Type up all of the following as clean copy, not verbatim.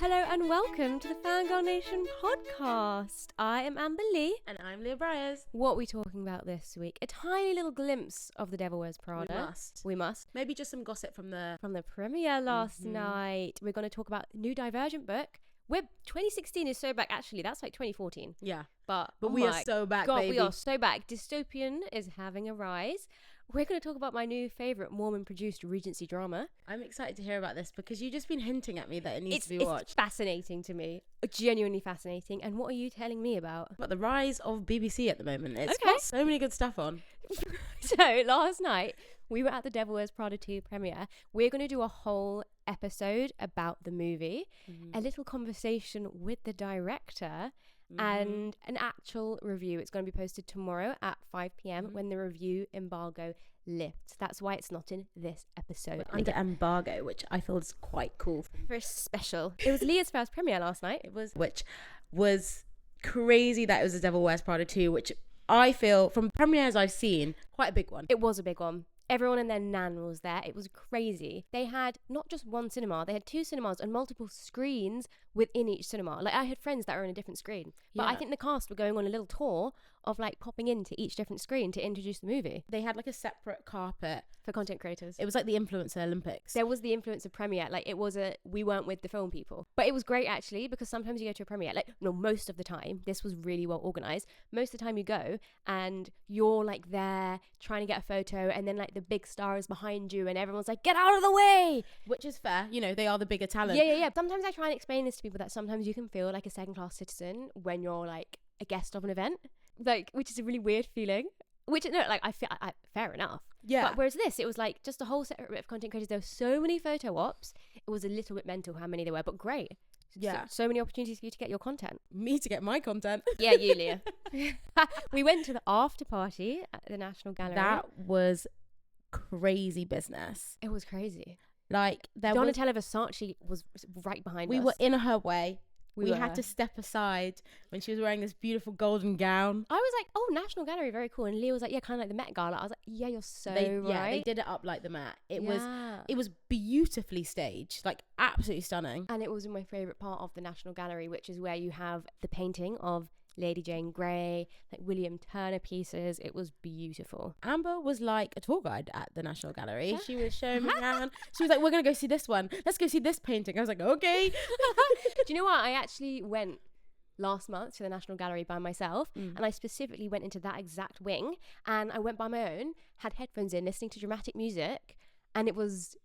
Hello and welcome to the Fangirl Nation podcast. I am Amber Lee. And I'm Leah Briers. What are we talking about this week? A tiny little glimpse of the Devil Wears Prada. We must. We must. Maybe just some gossip from the premiere last night. We're going to talk about the new Divergent book. 2016 is so back. Actually, that's like 2014. Yeah. But we are so back, God, baby. we are so back. Dystopian is having a rise. We're going to talk about my new favourite Mormon-produced Regency drama. I'm excited to hear about this because you've just been hinting at me that it needs to be watched. It's fascinating to me. Genuinely fascinating. And what are you telling me about? About the rise of BBC at the moment. It's got so many good stuff on. So last night, we were at the Devil Wears Prada 2 premiere. We're going to do a whole episode about the movie, a little conversation with the director, and an actual review. It's going to be posted tomorrow at 5 p.m. when the review embargo lifts. That's why it's not in this episode. Under embargo, which I feel is quite cool. Very special. It was Leah's first premiere last night. Which was crazy that it was the Devil Wears Prada 2, which I feel, from premieres I've seen, quite a big one. It was a big one. Everyone and their nan was there. It was crazy. They had not just one cinema, they had two cinemas and multiple screens within each cinema. Like, I had friends that were on a different screen. But I think the cast were going on a little tour of like popping into each different screen to introduce the movie. They had like a separate carpet For content creators. It was like the Influencer Olympics. There was the influencer premiere. Like, it was we weren't with the film people. But it was great actually, because sometimes you go to a premiere, like, no, most of the time, this was really well organised. Most of the time you go and you're like there trying to get a photo, and then like the big star is behind you and everyone's like, get out of the way! Which is fair. You know, they are the bigger talent. Yeah. Sometimes I try and explain this to people, that sometimes you can feel like a second-class citizen when you're like a guest of an event. Like, which is a really weird feeling. Which, no, like, I feel fair enough. Yeah. But whereas this, it was like just a whole set of content creators. There were so many photo ops. It was a little bit mental how many there were, but great. Yeah. So many opportunities for you to get your content. Me to get my content. Yeah, you, Leah. We went to the after party at the National Gallery. That was crazy business. It was crazy. Like, Donatella Versace was right behind us. We were in her way. We were. had to step aside when she was wearing this beautiful golden gown. I was like, oh, National Gallery, very cool. And Leah was like, yeah, kind of like the Met Gala. I was like, yeah, you're so right. Yeah, they did it up like the Met. It was beautifully staged, like absolutely stunning. And it was my favourite part of the National Gallery, which is where you have the painting of Lady Jane Grey, like William Turner pieces. It was beautiful. Amber was like a tour guide at the National Gallery. She was showing me around. She was like, we're going to go see this one. Let's go see this painting. I was like, okay. Do you know what? I actually went last month to the National Gallery by myself, and I specifically went into that exact wing, and I went by my own, had headphones in, listening to dramatic music, and it was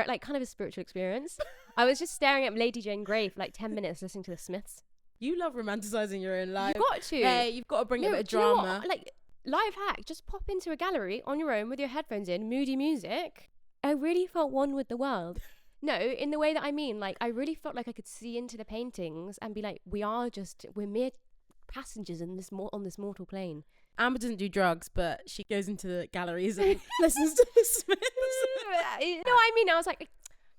like kind of a spiritual experience. I was just staring at Lady Jane Grey for like 10 minutes listening to the Smiths. You love romanticising your own life. You've got to. Hey, you've got to bring a bit of drama. You know what? Like, life hack, just pop into a gallery on your own with your headphones in, moody music. I really felt one with the world. No, in the way that I mean, like, I really felt like I could see into the paintings and be like, we're mere passengers in on this mortal plane. Amber doesn't do drugs, but she goes into the galleries and listens to the Smiths. You know what I mean? I was like,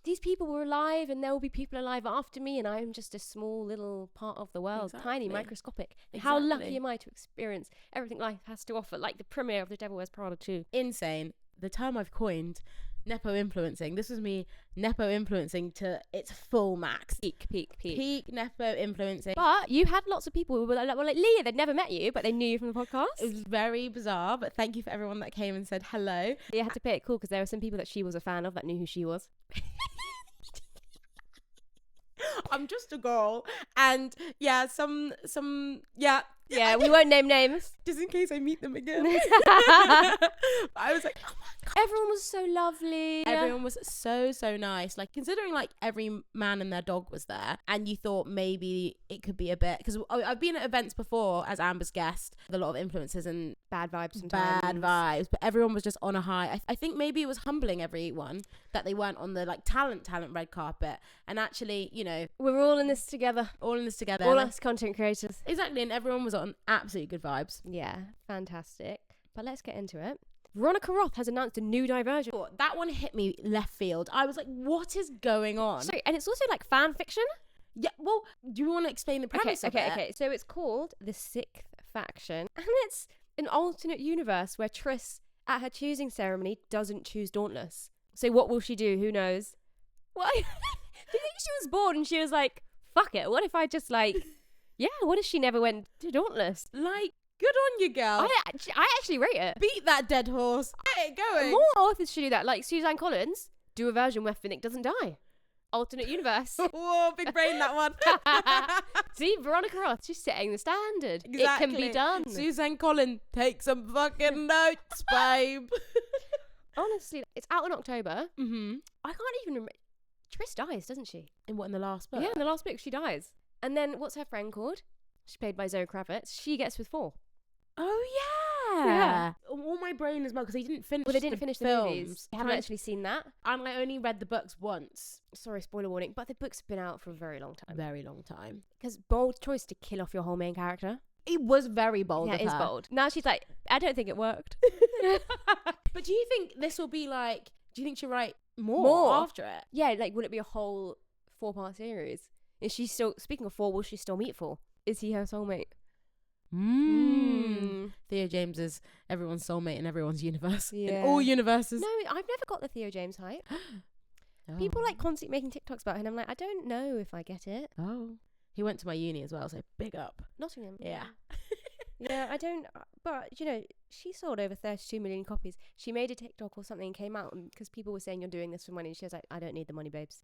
these people were alive and there will be people alive after me, and I'm just a small little part of the world. Exactly. Tiny, microscopic. How lucky am I to experience everything life has to offer, like the premiere of the Devil Wears Prada 2. Insane. The term I've coined, Nepo influencing. This was me Nepo influencing to its full max. Peak Nepo influencing. But you had lots of people who were like Leah, they'd never met you, but they knew you from the podcast. It was very bizarre, but thank you for everyone that came and said hello. You had to play it cool because there were some people that she was a fan of that knew who she was. I'm just a girl, and yeah, yeah, we won't name names just in case I meet them again. I was like, oh my god, everyone was so lovely. Everyone was so nice. Like, considering like every man and their dog was there, and you thought maybe it could be a bit, because I've been at events before as Amber's guest with a lot of influencers and bad vibes sometimes. But everyone was just on a high. I think maybe it was humbling everyone that they weren't on the like talent red carpet, and actually, you know, we're all in this together. All us content creators. Exactly, and everyone was on absolutely good vibes. Yeah, fantastic. But let's get into it. Veronica Roth has announced a new Divergent. That one hit me left field. I was like, what is going on? Sorry, and it's also like fan fiction. Yeah, well, do you want to explain the premise of it? Okay. So it's called The Sixth Faction, and it's an alternate universe where Triss, at her choosing ceremony, doesn't choose Dauntless. So what will she do? Who knows? Why? Do you think she was bored and she was like, fuck it. What if I just like, yeah, what if she never went to Dauntless? Like, good on you, girl. I actually rate it. Beat that dead horse. Get it going. More authors should do that. Like Suzanne Collins, do a version where Finnick doesn't die. Alternate universe. Whoa, big brain that one. See, Veronica Roth, she's setting the standard. Exactly. It can be done. Suzanne Collins, take some fucking notes, babe. Honestly, it's out in October. Mm-hmm. I can't even remember. Tris dies, doesn't she? In what, in the last book? Yeah, in the last book she dies. And then what's her friend called? She's played by Zoe Kravitz. She gets with 4. Oh, yeah. All my brain as well, because they didn't finish Well, they didn't finish the films. movies. I haven't actually seen that. And I only read the books once. Sorry, spoiler warning. But the book's been out for a very long time. Very long time. Because bold choice to kill off your whole main character. It was very bold Yeah, of it is her. bold. Now she's like, I don't think it worked. But do you think this will be like, do you think she'll write more after it? Yeah, like, will it be a whole 4-part series? Is she still, speaking of 4, will she still meet 4? Is he her soulmate? Theo James is everyone's soulmate in everyone's universe. Yeah. In all universes. No, I've never got the Theo James hype. People like constantly making TikToks about him, and I'm like, I don't know if I get it. Oh. He went to my uni as well, so big up. Nottingham. Yeah. Yeah, I don't, but you know, she sold over 32 million copies. She made a TikTok or something and came out because people were saying you're doing this for money. And she was like, I don't need the money, babes.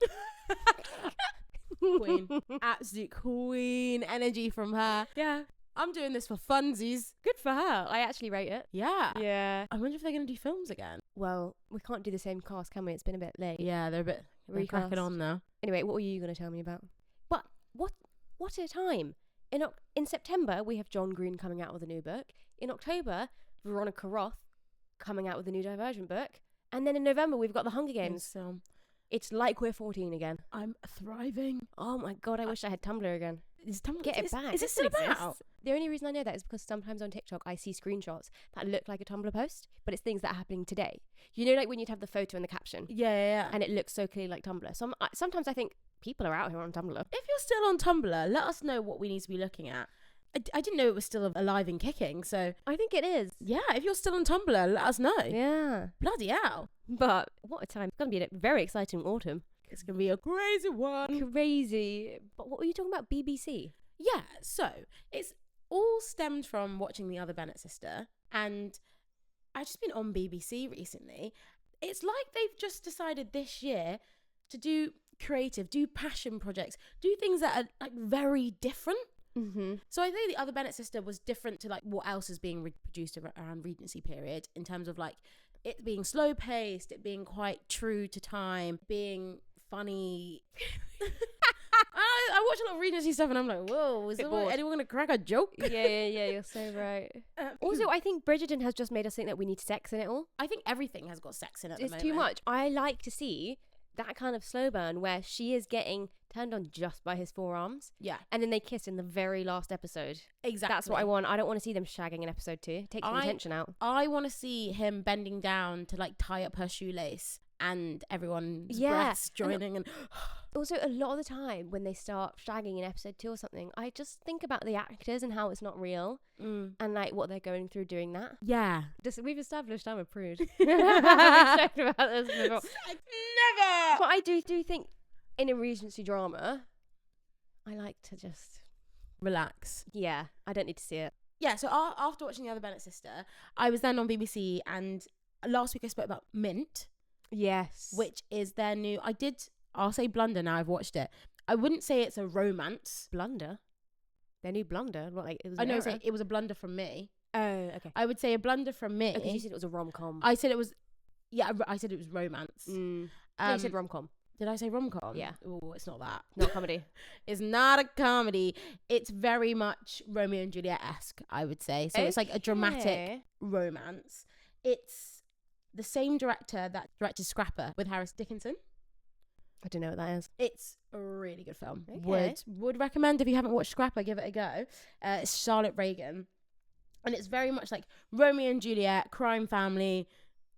Queen. Absolute queen energy from her. Yeah. I'm doing this for funsies. Good for her. I actually rate it. Yeah. Yeah. I wonder if they're going to do films again. Well, we can't do the same cast, can we? It's been a bit late. Yeah, they're cracking Recast. on now. Anyway, what were you going to tell me about? But what a time. In September, we have John Green coming out with a new book. In October, Veronica Roth coming out with a new Divergent book. And then in November, we've got the Hunger Games. So It's like we're 14 again. I'm thriving. Oh my God, I wish I had Tumblr again. Get it back. Is it still exists. about? The only reason I know that is because sometimes on TikTok I see screenshots that look like a Tumblr post, but it's things that are happening today. You know, like when you'd have the photo and the caption, Yeah. and it looks so clearly like Tumblr. Sometimes I think people are out here on Tumblr. If you're still on Tumblr, let us know what we need to be looking at. I didn't know it was still alive and kicking, so I think it is. yeah, if you're still on Tumblr, let us know. Yeah. Bloody hell. But what a time. It's going to be a very exciting autumn. It's going to be a crazy one. Crazy. But what were you talking about? BBC? Yeah, so it's all stemmed from watching The Other Bennett Sister, and I've just been on BBC recently. It's like they've just decided this year to do passion projects, do things that are like very different. Mm-hmm. So I think The Other Bennett Sister was different to like what else is being reproduced around Regency period in terms of like it being slow paced, it being quite true to time, being funny. I watch a lot of Regency stuff and I'm like, whoa, is anyone going to crack a joke? Yeah, you're so right. Also, I think Bridgerton has just made us think that we need sex in it all. I think everything has got sex in it at the It's moment. too much. I like to see that kind of slow burn where she is getting turned on just by his forearms. Yeah. And then they kiss in the very last episode. Exactly. That's what I want. I don't want to see them shagging in episode 2. Take some tension out. I want to see him bending down to like tie up her shoelace and everyone's breaths joining. And also, a lot of the time when they start shagging in episode 2 or something, I just think about the actors and how it's not real and like what they're going through doing that. Yeah. We've established I'm a prude. We've talked about this before. Never. But I do think in a Regency drama, I like to just relax. Yeah, I don't need to see it. Yeah, so after watching The Other Bennett Sister, I was then on BBC, and last week I spoke about Mint. Yes. Which is their new... I'll say blunder now I've watched it. I wouldn't say it's a romance. Blunder? Their new blunder? What, like, it was I know, it was a blunder from me. Oh, okay. I would say a blunder from me. Because you said it was a rom-com. I said it was... Yeah, I said it was romance. No, you said rom-com. Did I say rom-com? Yeah. Oh, it's not that. Not comedy. It's not a comedy. It's very much Romeo and Juliet-esque, I would say. So it's like a dramatic romance. It's the same director that directed Scrapper with Harris Dickinson. I don't know what that is. It's a really good film. Okay. Would recommend if you haven't watched Scrapper, give it a go. It's Charlotte Reagan. And it's very much like Romeo and Juliet, crime family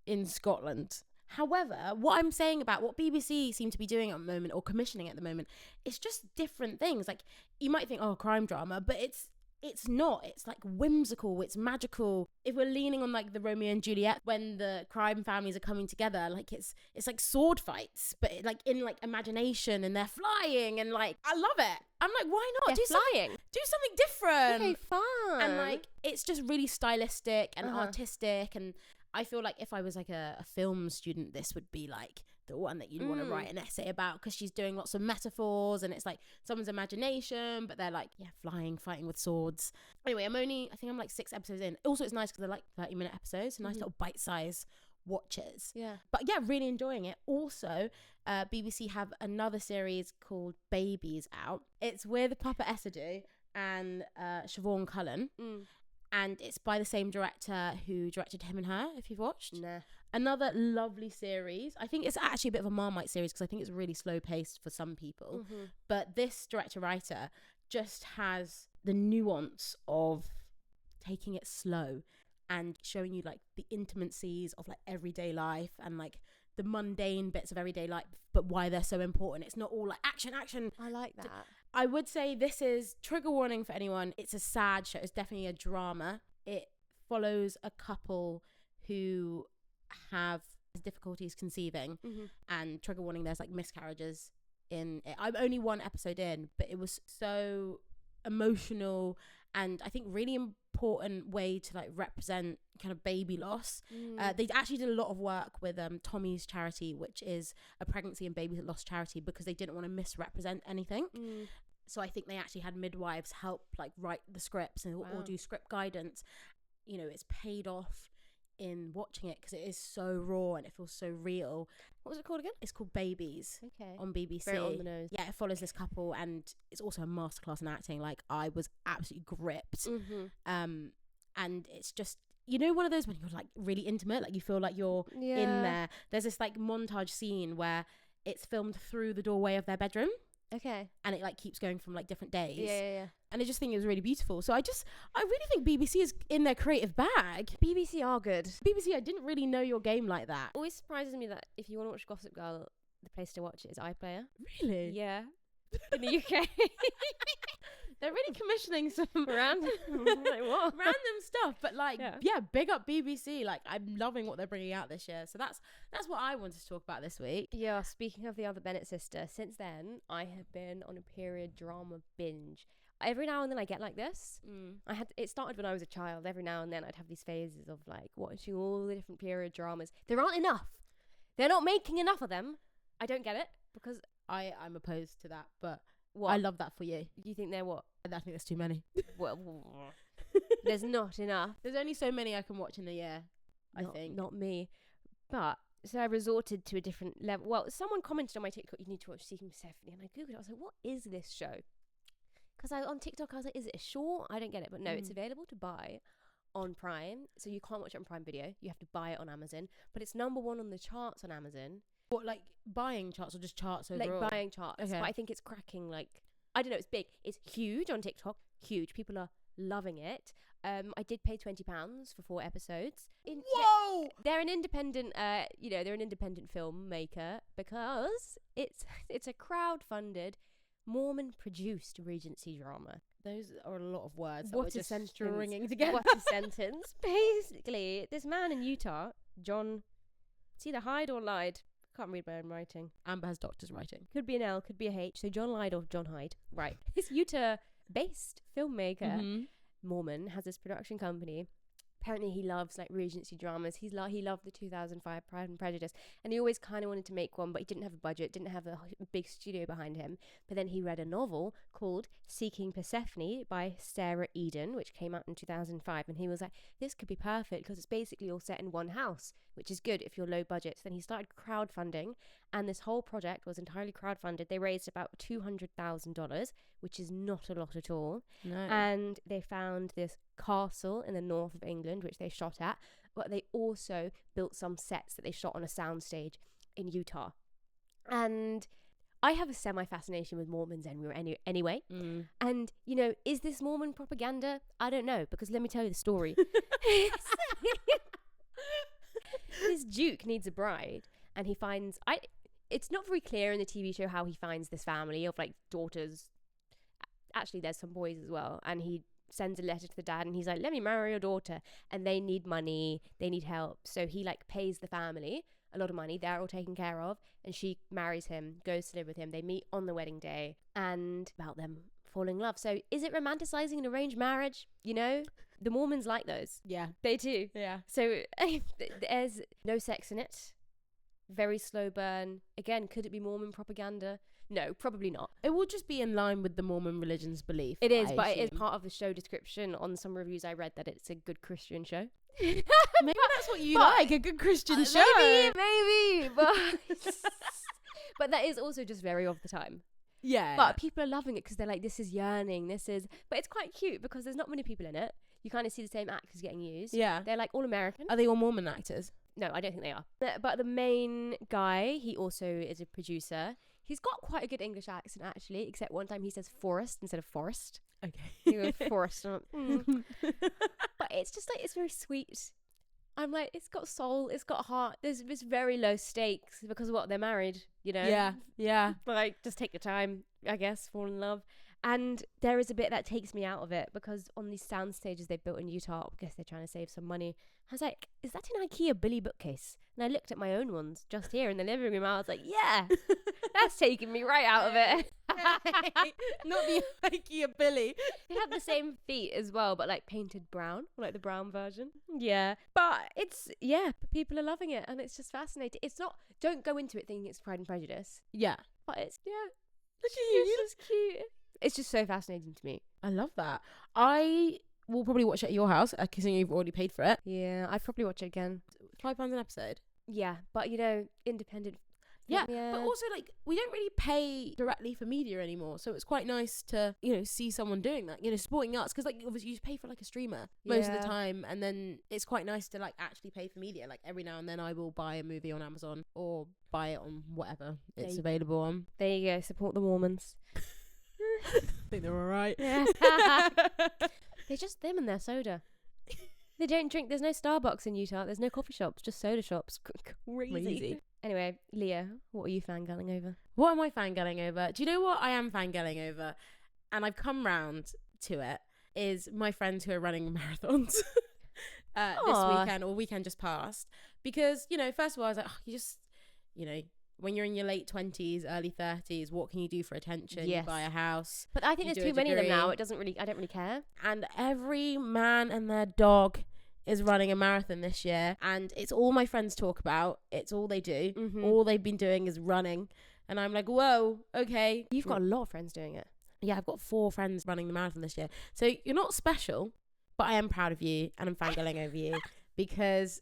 in Scotland. However, what I'm saying about what BBC seem to be doing at the moment or commissioning at the moment, it's just different things. Like you might think, oh, crime drama, but it's it's not. It's like whimsical. It's magical. If we're leaning on like the Romeo and Juliet, when the crime families are coming together, like it's like sword fights, but like in like imagination, and they're flying, and like I love it. I'm like, why not They're flying? Do something different. Okay, fun. And like it's just really stylistic and artistic, and I feel like if I was like a film student, this would be like the one that you'd want to write an essay about, because she's doing lots of metaphors, and it's like someone's imagination, but they're like flying, fighting with swords. Anyway, I think I'm like 6 episodes in. Also, it's nice because they're like 30-minute episodes, nice little bite-size watches. But yeah, really enjoying it. Also, BBC have another series called Babies out. It's with Papa Essadou and Siobhan Cullen. And it's by the same director who directed Him and Her, if you've watched. Nah. Another lovely series. I think it's actually a bit of a Marmite series, because I think it's really slow paced for some people. But this director-writer just has the nuance of taking it slow and showing you like the intimacies of like everyday life, and like the mundane bits of everyday life, but why they're so important. It's not all like action. I like that. I would say this is, trigger warning for anyone, it's a sad show. It's definitely a drama. It follows a couple who have difficulties conceiving, and trigger warning, there's like miscarriages in it. I'm only 1 episode in, but it was so emotional, and I think really important way to like represent kind of baby loss. They actually did a lot of work with Tommy's charity, which is a pregnancy and baby loss charity, because they didn't want to misrepresent anything. So I think they actually had midwives help like write the scripts and or do script guidance. You know, it's paid off in watching it, because it is so raw and it feels so real. What was it called again? It's called Babies. Okay. On BBC. Very on the nose. Yeah, it follows this couple, and it's also a masterclass in acting. Like, I was absolutely gripped. And it's just, you know, one of those when you're like really intimate, like you feel like you're in there. There's this like montage scene where it's filmed through the doorway of their bedroom. Okay. And it like keeps going from like different days. Yeah. And I just think it was really beautiful. So I really think BBC is in their creative bag. BBC are good. BBC, I didn't really know your game like that. Always surprises me that if you want to watch Gossip Girl, the place to watch it is iPlayer. Really? Yeah. In the UK. They're really commissioning some random like what? Random stuff, but like yeah, big up BBC. Like, I'm loving what they're bringing out this year. So that's what I wanted to talk about this week. Yeah, speaking of the other Bennett sister, since then I have been on a period drama binge. Every now and then I get like this. It started when I was a child. Every now and then I'd have these phases of like watching all the different period dramas. There aren't enough. They're not making enough of them. I don't get it, because I'm opposed to that, but what? I love that for you. Do you think they're what? I think there's too many. Well, there's not enough. There's only so many I can watch in a year, I think. Not me. But so I resorted to a different level. Well, someone commented on my TikTok, you need to watch Seeking Persephone, and I googled it. I was like, what is this show? Because on TikTok I was like, is it a short? I don't get it. But no, it's available to buy on Prime. So you can't watch it on Prime Video. You have to buy it on Amazon. But it's number 1 on the charts on Amazon. What, like buying charts or just charts overall? Like buying charts. Okay. But I think it's cracking, like, I don't know, it's big. It's huge on TikTok. Huge. People are loving it. I did pay £20 for 4 episodes. Whoa! They're an independent, they're an independent filmmaker, because it's a crowd-funded, Mormon-produced Regency drama. Those are a lot of words. What that a sentence. Stringing together. What a sentence. Basically, this man in Utah, John, it's either Hyde or Lied. Can't read my own writing. Amber has doctor's writing. Could be an L, could be a H. So John Lied or John Hyde. Right. This Utah-based filmmaker, Mormon, has this production company. Apparently he loves like Regency dramas. He loved the 2005 Pride and Prejudice, and he always kind of wanted to make one, but he didn't have a budget, didn't have a big studio behind him. But then he read a novel called Seeking Persephone by Sarah Eden, which came out in 2005, and he was like, this could be perfect, because it's basically all set in one house, which is good if you're low budget. So then he started crowdfunding, and this whole project was entirely crowdfunded. They raised about $200,000, which is not a lot at all. No. And they found this castle in the north of England, which they shot at, but they also built some sets that they shot on a soundstage in Utah. And I have a semi-fascination with Mormons anyway. And, you know, is this Mormon propaganda? I don't know, because let me tell you the story. This Duke needs a bride, and he finds... It's not very clear in the TV show how he finds this family of, like, daughters. Actually, there's some boys as well, and he sends a letter to the dad and he's like, let me marry your daughter. And they need money, they need help. So he like pays the family a lot of money, they're all taken care of, and she marries him, goes to live with him. They meet on the wedding day and about them falling in love. So is it romanticizing an arranged marriage? You know, the Mormons like those. Yeah. They do. Yeah. So there's no sex in it. Very slow burn. Again, could it be Mormon propaganda? No, probably not. It will just be in line with the Mormon religion's belief. It is, I but it is assume. part of the show description. On some reviews I read that it's a good Christian show. Maybe that's what you like, a good Christian show. Maybe, but but that is also just very of the time. Yeah. But people are loving it because they're like, this is Yearning, but it's quite cute because there's not many people in it. You kind of see the same actors getting used. Yeah. They're like all American. Are they all Mormon actors? No, I don't think they are. But the main guy, he also is a producer. He's got quite a good English accent, actually, except one time he says forest instead of forest. Okay. He goes forest. But it's just like, it's very sweet. I'm like, it's got soul, it's got heart. There's very low stakes because of what, they're married, you know? Yeah. Yeah. Like, just take your time, I guess, fall in love. And there is a bit that takes me out of it because on these sound stages they built in Utah, I guess they're trying to save some money. I was like, is that an IKEA Billy bookcase? And I looked at my own ones just here in the living room. I was like, yeah, that's taking me right out of it. Not the IKEA Billy. They have the same feet as well, but like painted brown, like the brown version. Yeah. But people are loving it and it's just fascinating. It's not, don't go into it thinking it's Pride and Prejudice. Yeah. But it's, Look at you. it's just cute. It's just so fascinating to me. I love that. I will probably watch it at your house, considering you've already paid for it. Yeah, I'd probably watch it again. £5 an episode. Yeah, but you know, independent. Yeah, but also like we don't really pay directly for media anymore, so it's quite nice to see someone doing that, supporting arts, because like obviously you pay for like a streamer most of the time, and then it's quite nice to like actually pay for media. Like every now and then I will buy a movie on Amazon or buy it on whatever it's available on. There you go, support the Mormons. I think they're alright. They're just them and their soda. They don't drink. There's no Starbucks in Utah. There's no coffee shops, just soda shops. Crazy. Anyway, Leah, what are you fangirling over? What am I fangirling over? Do you know what I am fangirling over? And I've come round to it, is my friends who are running marathons this weekend or weekend just passed. Because, first of all, I was like, you just, when you're in your late 20s, early 30s, what can you do for attention? Yes. You buy a house. But I think there's too many of them now. I don't really care. And every man and their dog is running a marathon this year, and it's all my friends talk about. It's all they do. Mm-hmm. All they've been doing is running, and I'm like, whoa, okay. You've got a lot of friends doing it. Yeah, I've got 4 friends running the marathon this year. So you're not special, but I am proud of you, and I'm fangirling over you because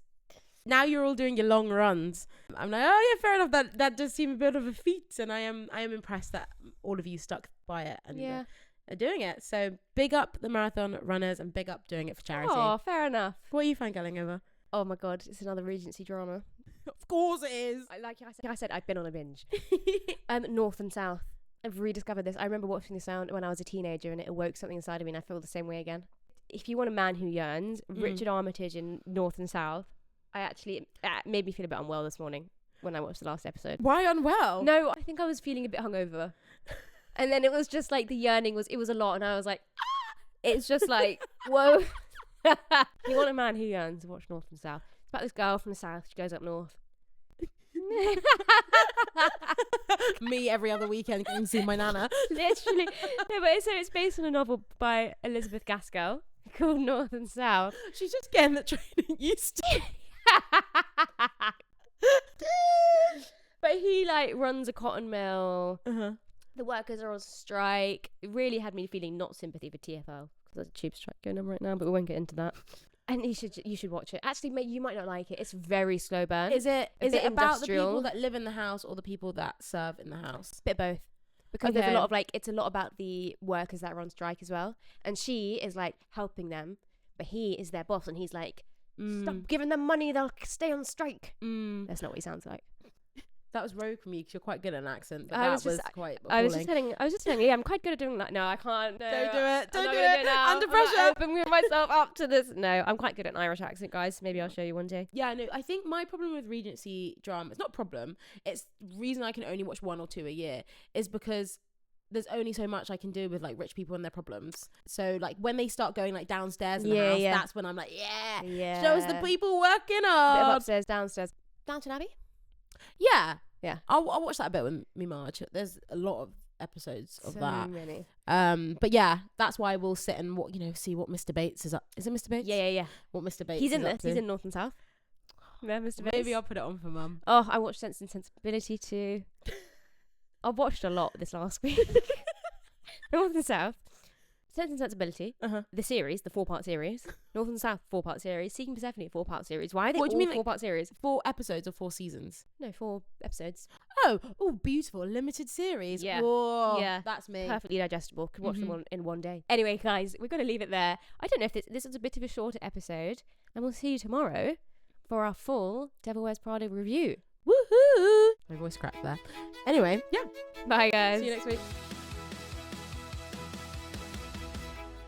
now you're all doing your long runs. I'm like, oh yeah, fair enough. That does seem a bit of a feat, and I am impressed that all of you stuck by it and are doing it. So big up the marathon runners and big up doing it for charity. Oh, fair enough. What are you fangirling over? Oh my god, it's another Regency drama. Of course it is. Like I said, I've been on a binge. North and South. I've rediscovered this. I remember watching this when I was a teenager, and it awoke something inside of me, and I feel the same way again. If you want a man who yearns, Richard Armitage in North and South. It made me feel a bit unwell this morning when I watched the last episode. Why unwell? No, I think I was feeling a bit hungover. And then it was just like the yearning was a lot, and I was like, it's just like, whoa. You want a man who yearns, watch North and South. It's about this girl from the South. She goes up north. Me every other weekend going to see my nana. Literally. No, but it's based on a novel by Elizabeth Gaskell called North and South. She's just getting the training used to. But he like runs a cotton mill. Uh-huh. The workers are on strike. It really had me feeling not sympathy for TfL because there's a tube strike going on right now, but we won't get into that. And you should watch it. Actually, mate, you might not like it. It's very slow burn. Is it about the industrial. people that live in the house or the people that serve in the house? Bit both. Because there's a lot of it's a lot about the workers that are on strike as well. And she is like helping them, but he is their boss, and he's like, stop giving them money, they'll stay on strike. That's not what he sounds like. That was rogue from you because you're quite good at an accent, but was quite appalling. I was just telling Leah, I'm quite good at doing that. No, I can't. No, Don't do it. Don't do it it. now. Under pressure. I'm bringing myself up to this. No, I'm quite good at an Irish accent, guys. Maybe I'll show you one day. Yeah, no, I think my problem with Regency drama, it's not a problem, it's the reason I can only watch 1 or 2 a year, is because there's only so much I can do with like rich people and their problems. So like when they start going like downstairs in the house, that's when I'm like, yeah, show us the people working Bit of up. upstairs, downstairs. Downton Abbey? Yeah. Yeah. I'll watch that bit with me Marge. There's a lot of episodes of So that. many. But yeah, that's why we'll sit and see what Mr. Bates is up. Is it Mr. Bates? Yeah. What Mr. Bates He's in is up this. to. He's in North and South. Yeah, Mr. Bates. Maybe I'll put it on for Mum. Oh, I watched Sense and Sensibility too. I watched a lot this last week. North and South. Sense and Sensibility. The series, the 4-part series. North and South 4-part series. Seeking Persephone 4-part series. Why are they What do you mean, like, 4-part series? 4 episodes or 4 seasons? No, 4 episodes. Oh, beautiful. Limited series. Yeah. Whoa, Yeah. that's me. Perfectly digestible. Could watch them in one day. Anyway, guys, we're going to leave it there. I don't know if this is a bit of a shorter episode. And we'll see you tomorrow for our full Devil Wears Prada review. Woohoo! My voice cracked there. Anyway, yeah. Bye, guys. See you next week.